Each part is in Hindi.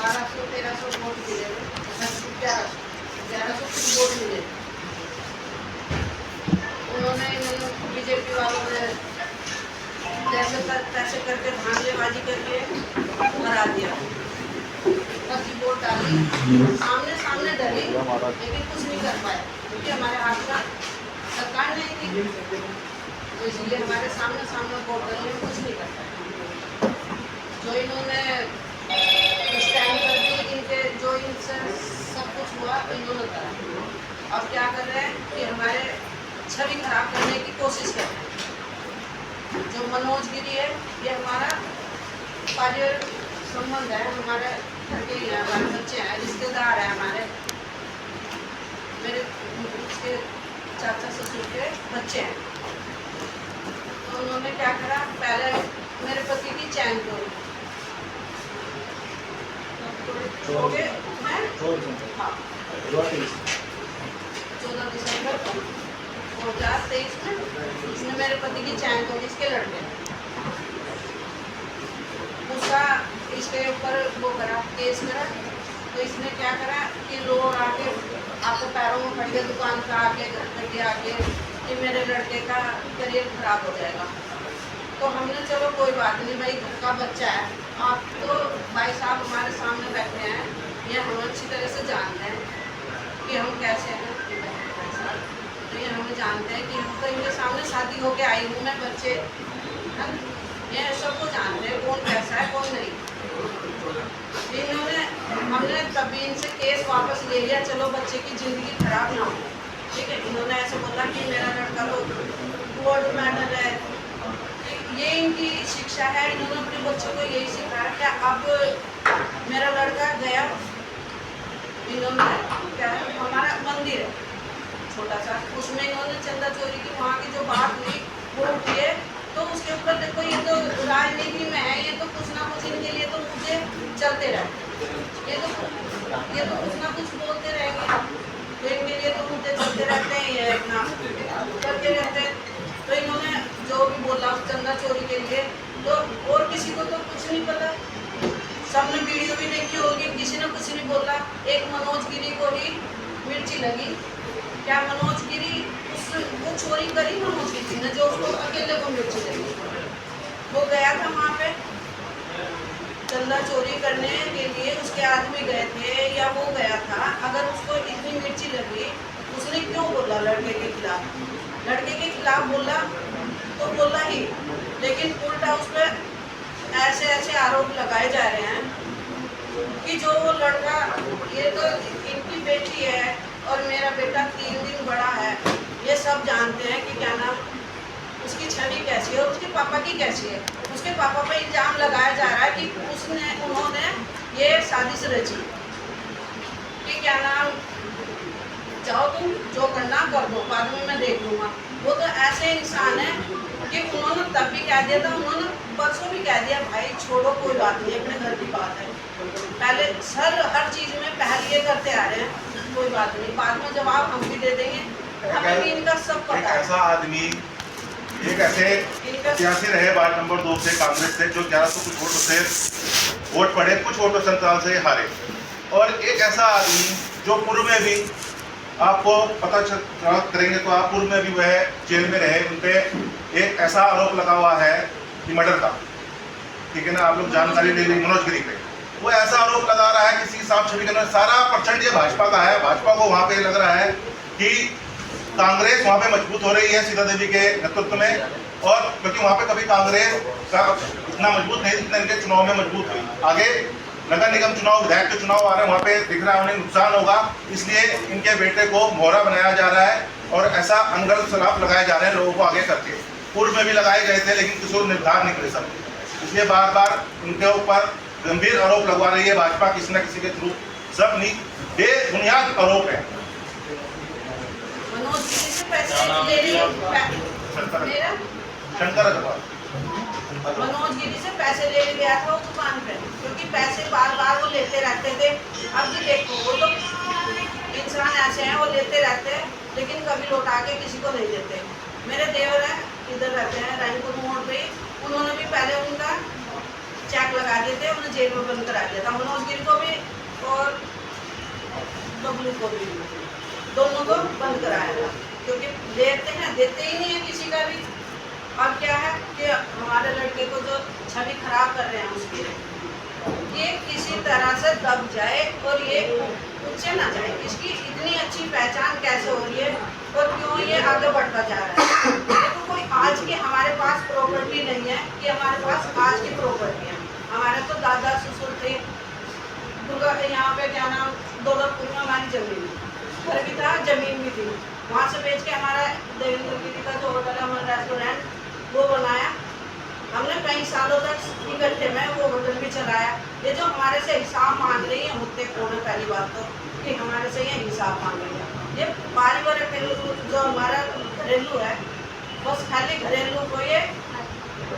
1200-1300 वोट मिले, 1100 कुछ वोट मिले। उन्होंने बीजेपी वालों ने जैसे तैसे करके धांधलेबाजी करके हरा दिया। बस वोट डाली, सामने सामने डरी, लेकिन कुछ नहीं कर पाए क्योंकि हमारे हाथ का सरकार नहीं थी, तो इसलिए हमारे सामने सामने वोट डालने में कुछ नहीं कर पाए। जो इन्होंने स्टैंड कर दिए, इनके जो इनसे सब कुछ हुआ इन्होंने करा। अब क्या कर रहे हैं कि हमारे छवि खराब करने की कोशिश कर रहे हैं। जो मनोज गिरी है, ये हमारा कार्य संबंध है, हमारे घर के ही है, हमारे बच्चे हैं, रिश्तेदार हैं हमारे, मेरे उसके चाचा ससुर के बच्चे हैं। तो उन्होंने क्या करा, पहले मेरे पति की चैन तोड़ी, हाँ 14 दिसंबर 2023 में इसने मेरे पति की चैन तोड़ी, इसके लड़के उसका इसके ऊपर वो करा, केस करा। तो इसने क्या करा कि लोग आके आपको पैरों में पड़ गए, दुकान पर आके, घर पर के आके कि मेरे लड़के का करियर खराब हो जाएगा। तो हमने चलो कोई बात नहीं भाई, घर का बच्चा है, आप तो भाई साहब हमारे सामने बैठे हैं, ये हम अच्छी तरह से जानते हैं कि हम कैसे हैं, तो ये हमें जानते हैं कि हम तो इनके सामने शादी होके आई हूँ मैं, बच्चे है, ये सबको जानते हैं कौन कैसा है कौन नहीं। इन्होंने हमने तभी इनसे केस वापस ले लिया, चलो बच्चे की ज़िंदगी खराब ना हो, ठीक है। इन्होंने ऐसे बोला कि मेरा लड़का तो गोल्ड मेडल है, ये इनकी शिक्षा है, इन्होंने अपने बच्चों को यही सिखाया। क्या अब मेरा लड़का गया, इन्होंने क्या है, हमारा मंदिर है छोटा सा, उसमें इन्होंने चंदा चोरी की, वहाँ की जो बात हुई वो उठी है, तो उसके ऊपर देखो ये तो राजनीति में है, ये तो कुछ ना कुछ इनके लिए तो मुझे चलते रहे, ये तो कुछ ना कुछ बोलते रहेंगे, तो इनके लिए तो मुझे चलते रहते हैं, ये अपना करते रहते हैं। तो इन्होंने जो भी बोला चंदा चोरी के लिए, तो और किसी को तो कुछ नहीं पता, सबने वीडियो भी देखी होगी, किसी ने कुछ नहीं बोला। एक मनोज गिरी को ही मिर्ची लगी, क्या मनोज गिरी वो चोरी करी मनोज गिरी ने, जो उसको अकेले को मिर्ची लगी, वो गया था वहाँ पे चंदा चोरी करने के लिए, उसके आदमी गए थे या वो गया था, अगर उसको इतनी मिर्ची लगी उसने क्यों बोला लड़के के खिलाफ, लड़के के खिलाफ बोला तो बोला ही, लेकिन उल्टा उस पर ऐसे ऐसे आरोप लगाए जा रहे हैं कि जो वो लड़का, ये तो इनकी बेटी है और मेरा बेटा 3 दिन बड़ा है, ये सब जानते हैं कि क्या नाम उसकी छवि कैसी है और उसके पापा की कैसी है। उसके पापा पे इल्जाम लगाया जा रहा है कि उन्होंने ये साजिश रची कि क्या नाम, जाओ तुम जो करना कर दो, बाद में मैं देख लूँगा। वो तो ऐसे इंसान है कि उन्होंने तब भी कह दिया था, उन्होंने परसों भी कह दिया भाई छोड़ो कोई बात नहीं, अपने घर की बात है, पहले हर चीज़ में पहले ये करते आ रहे हैं, कोई बात नहीं, बाद में जवाब हम भी दे देंगे, हमें भी इनका सब पता है। ऐसा आदमी एक ऐसे प्रत्याशी रहे वार्ड नंबर 2 से कांग्रेस से, जो 1100 कुछ वोटों से वोट पड़े, कुछ वोटों संताल से हारे, और एक ऐसा आदमी जो पूर्व में भी आपको पता करेंगे तो आप पूर्व में भी वह जेल में रहे, उन पर एक ऐसा आरोप लगा हुआ है कि मर्डर का, ठीक है ना, आप लोग जानकारी ले ली मनोज गिरी पे, वो ऐसा आरोप लगा रहा है किसी साफ छवि के अंदर, सारा परसेंट ये भाजपा का है, भाजपा को वहाँ पे लग रहा है कि कांग्रेस वहाँ पे मजबूत हो रही है सीता देवी के नेतृत्व में, और क्योंकि वहाँ पे कभी कांग्रेस का इतना मजबूत नहीं जितना इनके चुनाव में मजबूत हुई। आगे नगर निगम चुनाव, विधायक के चुनाव आ रहे हैं, वहाँ पे दिख रहा है उन्हें नुकसान होगा, इसलिए इनके बेटे को मोहरा बनाया जा रहा है और ऐसा अनगढ़ सलाफ लगाए जा रहे हैं लोगों को आगे करके। पूर्व में भी लगाए गए थे लेकिन किसी को निर्धार नहीं कर सकते, इसलिए बार बार उनके ऊपर गंभीर आरोप लगवा रही है भाजपा किसी न किसी के थ्रू, सब बेबुनियाद आरोप है। मनोज गिरी से पैसे ले लिए, शंकर अग्रवाल मनोज गिरी से पैसे ले गया था वो दुकान पे, क्योंकि पैसे बार बार वो लेते रहते थे। अब भी देखो वो तो इंसान ऐसे हैं, वो लेते रहते हैं लेकिन कभी लौटा के किसी को नहीं देते। मेरे देवर हैं, इधर रहते हैं रायपुर मोड़ पे, उन्होंने भी पहले उनका चेक लगा दिए थे, उन्हें जेल में बंद करा दिया था, मनोज गिरी को भी और बबलू को भी, दोनों को बंद कराया था, क्योंकि देते ही नहीं है किसी का भी। अब क्या है कि हमारे लड़के को जो छवि खराब कर रहे हैं उसकी, ये किसी तरह से दब जाए और ये ऊंचे ना जाए। इसकी इतनी अच्छी पहचान कैसे हो रही है और क्यों ये आगे बढ़ता जा रहा है। देखो कोई आज की हमारे पास प्रॉपर्टी नहीं है कि हमारे पास आज की प्रॉपर्टी है। हमारे तो दादा ससुर थे, दुर्गा यहाँ पे क्या नाम दौलतपुर में हमारी जमीन, घर भी था, जमीन भी थी, वहाँ से बेच के हमारा देवेंद्र गिरी का जो होटल है, हमारा रेस्टोरेंट वो बनाया हमने, कई सालों तक इकट्ठे में वो होटल भी चलाया। ये जो हमारे से हिसाब मांग रही है मुद्दे कौन है, पहली बात तो कि हमारे से ये हिसाब मांग रही है। ये पारिवारिक जो हमारा घरेलू है, बस खाली घरेलू को ये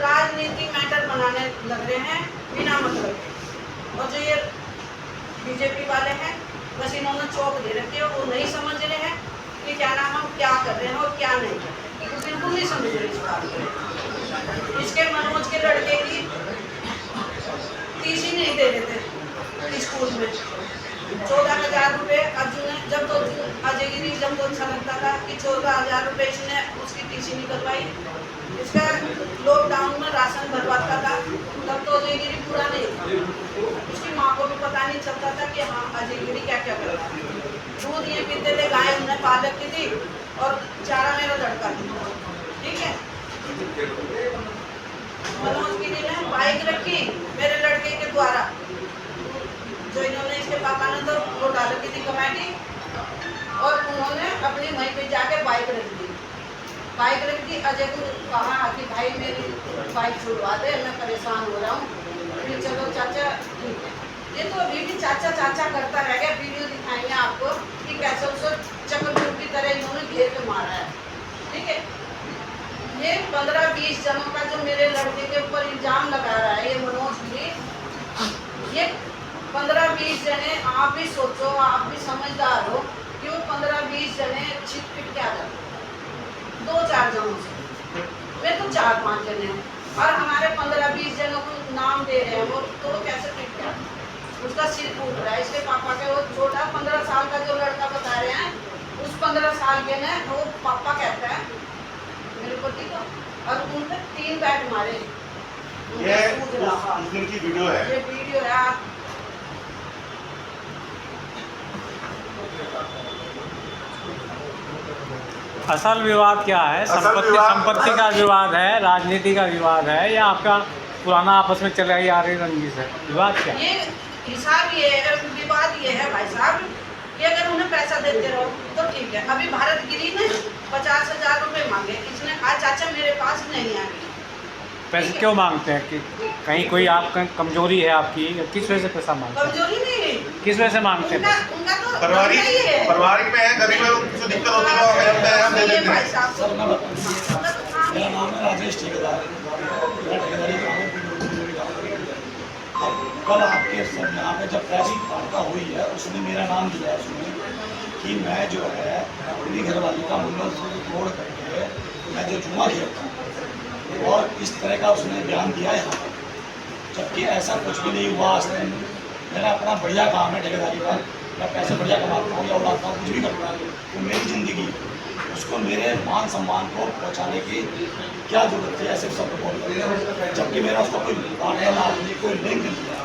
राजनीतिक मैटर बनाने लग रहे हैं बिना मतलब के। और जो ये बीजेपी वाले हैं, बस इन्होंने चौक दे रखी है, वो नहीं समझ रहे हैं कि क्या नाम हम क्या कर रहे हैं और क्या नहीं कर रहे हैं, बिल्कुल नहीं समझ रहे इस बात को। इसके मनोज के लड़के की टीसी नहीं दे रहे थे स्कूल में, 14,000 रुपये अर्जुन जब तो अजय गिरी जब तो अच्छा लगता था कि 14,000 रुपये इसने उसकी टीसी निकलवाई। इसका लॉकडाउन में राशन भरवाता था, तब तो अजय गिरी पूरा नहीं था, उसकी माँ को भी पता नहीं चलता था कि हाँ अजय गिरी क्या क्या कर रहा है। दूध ये पीते थे, गाय हमने पाल रखी थी और चारा मेरा लड़का था, ठीक है। मनोज गिरी ने बाइक रखी मेरे लड़के के द्वारा, जो इन्होंने इसके पापा ने तो वो डाल रखी थी कमेटी, और उन्होंने अपनी वहीं पे जाके बाइक रख दी। बाइक रख दी, अजय को कहा कि भाई मेरी बाइक छुड़वा दे, मैं परेशान हो रहा हूँ। फिर चलो चाचा ठीक है, ये तो अभी भी चाचा चाचा करता रह गया। वीडियो दिखाएंगे आपको कि कैसे उसको चक्रव्यूह की तरह इन्होंने घेर के मारा है, ठीक है। ये 15-20 जनों का जो मेरे लड़के के ऊपर इल्जाम लगा रहा है ये मनोज गिरी, ये 15-20 जने, आप भी सोचो, आप भी समझदार हो कि वो 15-20 जने छिटपिट क्या करते, 2-4 जनों से, वे तो 4-5 जने हैं और हमारे 15-20 जनों को नाम दे रहे हैं, वो तो कैसे पिट गया, उसका सिर फूट रहा है। इसके पापा के वो छोटा 15 साल का जो लड़का बता रहे हैं, उस 15 साल के ने वो पापा कहता है मेरे पति को, और उन पे 3 बैट मारे। ये उस दिन की वीडियो है, ये वीडियो है, आप असल विवाद क्या है? संपत्ति का विवाद है, राजनीति का विवाद है, या आपका पुराना आपस में चले आ रही रंजिश है? विवाद क्या? ये हिसाब ये है, विवाद ये है भाई साहब कि अगर उन्हें पैसा देते रहो तो ठीक है। अभी भारत गिरी ने 50,000 रुपये मांगे, इसने कहा चाचा मेरे पास नहीं आ गई। पैसे क्यों मांगते हैं? कि कहीं कोई आपका कमजोरी है आपकी, किस वजह से पैसा मांगते हैं? कमजोरी नहीं है, किस वजह से मांगते हैं? उनका तो पारिवारिक में है, गरीब है, उसको दिक्कत होती है वो हम दे देते हैं। सर मैं मेरा नाम है राजेश ठेकेदार, मैं ठेकेदारी काम है। अब कल आपके सब यहाँ पे जब प्रेस वार्ता हुई है, उसने मेरा नाम दिया है उसमें कि मैं जो है अपनी घरवाली का मुंडन तोड़ करके मैं जो जुआ खेलता हूँ, और इस तरह का उसने बयान दिया है यहाँ पर, जबकि ऐसा कुछ भी नहीं हुआ। आज तक मेरा अपना बढ़िया काम है ठेकेदारी का, मैं पैसे बढ़िया कमाता हूँ या उड़ाता हूँ, कुछ भी करता हूँ, तो मेरी ज़िंदगी उसको मेरे मान सम्मान को पहुँचाने की क्या जरूरत थी ऐसे शब्द बोल रहे, जबकि मेरा उसको कोई वार्तालाप नहीं, कोई लिंक नहीं है,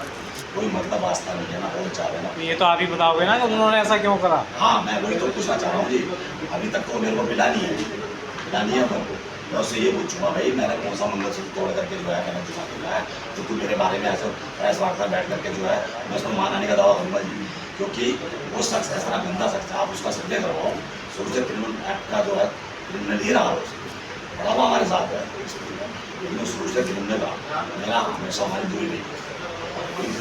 कोई मतलब वास्ता नहीं है, ना बोल चाह रहे ना। ये तो आप ही बताओगे ना कि उन्होंने ऐसा क्यों करा? हाँ मैं वही तो पूछना चाह रहा हूँ जी, अभी तक तो मेरे को मिला नहीं है मैं उससे ये पूछूंगा भाई मैंने कौन सा मंगलसूत्र तोड़ करके जो है मैंने जुआ खेला है, तो तू मेरे बारे में ऐसे प्रेस वार्ता बैठ करके जो है मैं उसको मान आने का दावा करूँगा जी, क्योंकि वो शख्स ऐसा गंदा शख्स है। आप उसका सत्य करवाओ, शुरू से क्रिमिनल एक्ट का जो है क्रिमिनल ही रहा, बड़ा हुआ हमारे साथ है, लेकिन शुरू से क्रिमिनल रहा, मेरा हमेशा हमारी दूरी नहीं,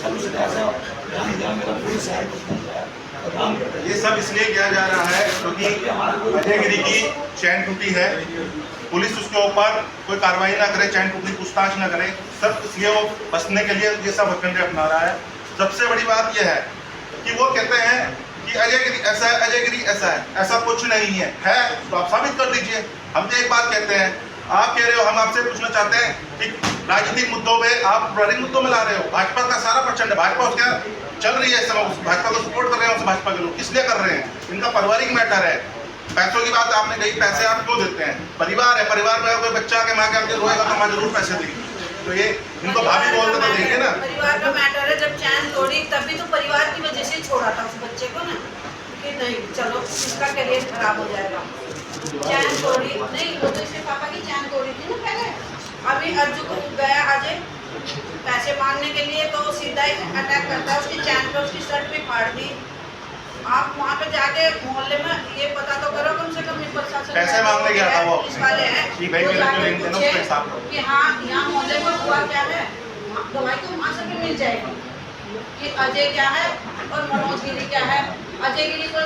कल उसने ऐसा ध्यान दिया मेरा पूरे शहर को है। ये सब इसलिए किया जा रहा है क्योंकि अजय गिरी की चैन टूटी है, पुलिस उसके ऊपर कोई कार्रवाई ना करे, चैन टूटी पूछताछ ना करे, सब इसलिए वो बचने के लिए ये सब हथकंडे अपना रहा है। सबसे बड़ी बात यह है कि वो कहते हैं कि अजय गिरी ऐसा है, अजय गिरी ऐसा है, ऐसा कुछ नहीं है तो आप साबित कर दीजिए। हम तो एक बात कहते हैं, आप कह रहे हो, हम आपसे पूछना चाहते हैं कि राजनीतिक मुद्दों पे आप रनिंग मुद्दों में ला रहे हो। भाजपा का सारा प्रचंड, भाजपा उसका चल रही है इस समय, उस भाजपा को सपोर्ट कर रहे हैं, उस भाजपा के लोग किस लिए कर रहे हैं? इनका पारिवारिक मैटर है। पैसों की बात आपने कही, पैसे आप क्यों देते हैं? परिवार है, परिवार में कोई बच्चा के माँ के आगे रोएगा तो माँ जरूर पैसे देगी। तो ये इनको भाभी बोलते तो देंगे ना। परिवार का मैटर है, जब चैन तोड़ी तभी तो परिवार की वजह से छोड़ा था उस बच्चे को ना, कि नहीं चलो इसका करियर खराब हो जाएगा। चैन तोड़ी नहीं, वो तो इसके पापा की चैन तोड़ी थी ना पहले। अभी अर्जु को गया अजय पैसे मांगने के लिए, तो सीधा ही अटैक करता है उसकी चैन पे, उसकी शर्ट भी फाड़ दी। आप वहाँ पे जाके मोहल्ले में ये पता तो करो कम से कम प्रशासन पैसे मांगने गया था वो, पुलिस वाले हैं कि भाई वो मेरे को जाके लेन देन पूछे उसका हिसाब करो। कि हाँ यहाँ मोहल्ले में हुआ क्या है, दवाई तो वहाँ से भी मिल जाएगी कि अजय क्या है और मनोज गिरी क्या है। अजय गिरी कोई,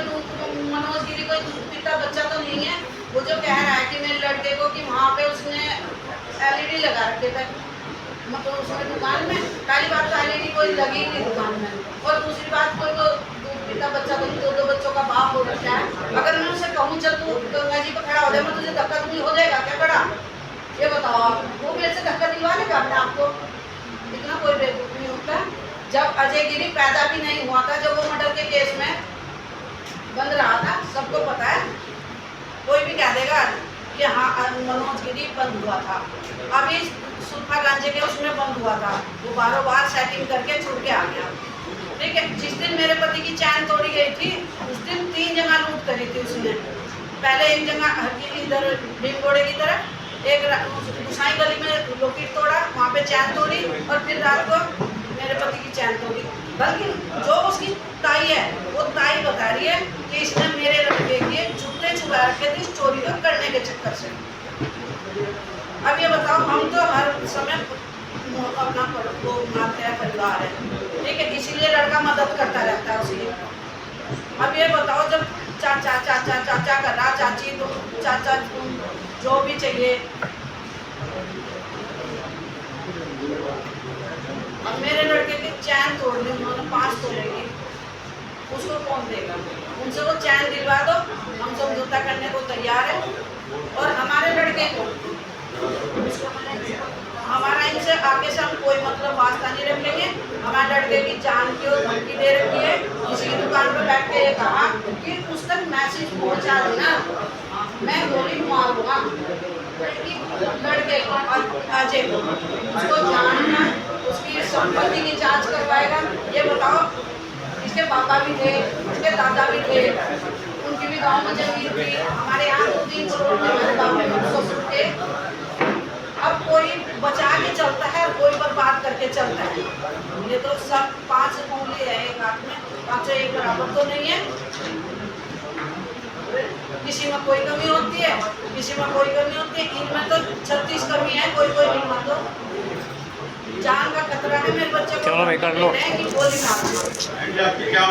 मनोज गिरी कोई पिता बच्चा तो नहीं है। वो जो कह रहा है कि मेरे लड़के को कि वहाँ पे उसने LED लगा रखे थे, मतलब उसमें दुकान में, पहली बात तो LED कोई लगी नहीं दुकान में, और दूसरी बात कोई तो पिता बच्चा तो दो बच्चों का बाप हो रखा है। अगर मैं उसे कहूँ चल तू गंगा जी पर खड़ा हो जाए, मैं तुझे धक्का दूंगी, हो जाएगा क्या खड़ा? ये बताओ आप, वो मेरे से धक्का दिलवा लेगा अपने आप को? इतना कोई बेवकूफ नहीं होता। जब अजय गिरी पैदा भी नहीं हुआ था, जब वो मर्डर के केस में बंद रहा था, सबको पता है, कोई भी कह देगा कि हाँ मनोज गिरी बंद हुआ था। अभी सुल्फा गांजे के उसमें बंद हुआ था, वो बारों बार सेटिंग करके छूट के आ गया। ठीक है, जिस दिन मेरे पति की चैन तोड़ी गई थी उस दिन 3 जगह लूट करी थी उसने। पहले एक जगह इधर भीमगोड़े की तरफ, एक गुसाई गली में लोकेट तोड़ा, वहाँ पे चैन तोड़ी, और फिर रात को मेरे पति की चैन तोड़ी। बल्कि जो उसकी ताई है वो ताई बता रही है कि इसने मेरे लड़के के जूते छुपा रखे थे चोरी करने के चक्कर से। अब ये बताओ, हम तो हर समय अपना वो मानते हैं परिवार है, ठीक है, इसीलिए लड़का मदद करता रहता है उसकी। अब ये बताओ, जब चाचा चाचा चाचा कर रहा, चाची तो चाचा जो भी चाहिए, अब मेरे लड़के की चैन तोड़ ली उन्होंने 5 तोले की, उसको कौन देगा? उनसे वो चैन दिलवा दो, हम समझौता करने को तैयार है। और हमारे लड़के को, हमारा इनसे आगे से हम कोई मतलब वास्ता नहीं रखेंगे। हमारे लड़के की जान की और धमकी दे रखी है, किसी की दुकान पर बैठ के ये कहा कि उस तक मैसेज पहुंचा देना, मैं गोली मारूंगा लड़के को, अजय को, उसको जानना, उसकी संपत्ति की जांच करवाएगा। ये बताओ, इसके पापा भी थे, इसके दादा भी थे, उनकी भी गाँव में जमीन थी, हमारे यहाँ 2-3 करोड़ में हमारे बाप में ससुर थे। अब कोई बचा के चलता है और कोई बर्बाद करके चलता है। ये तो सब 5 उंगली है एक हाथ में, 5 एक बराबर तो नहीं है। किसी में कोई कमी होती है, किसी में कोई कमी होती है, इनमें तो 36 कमी है, कोई नहीं। तो जान का खतरा है मेरे बच्चे को, चलो भाई कर लो। कि गोली मारना। क्या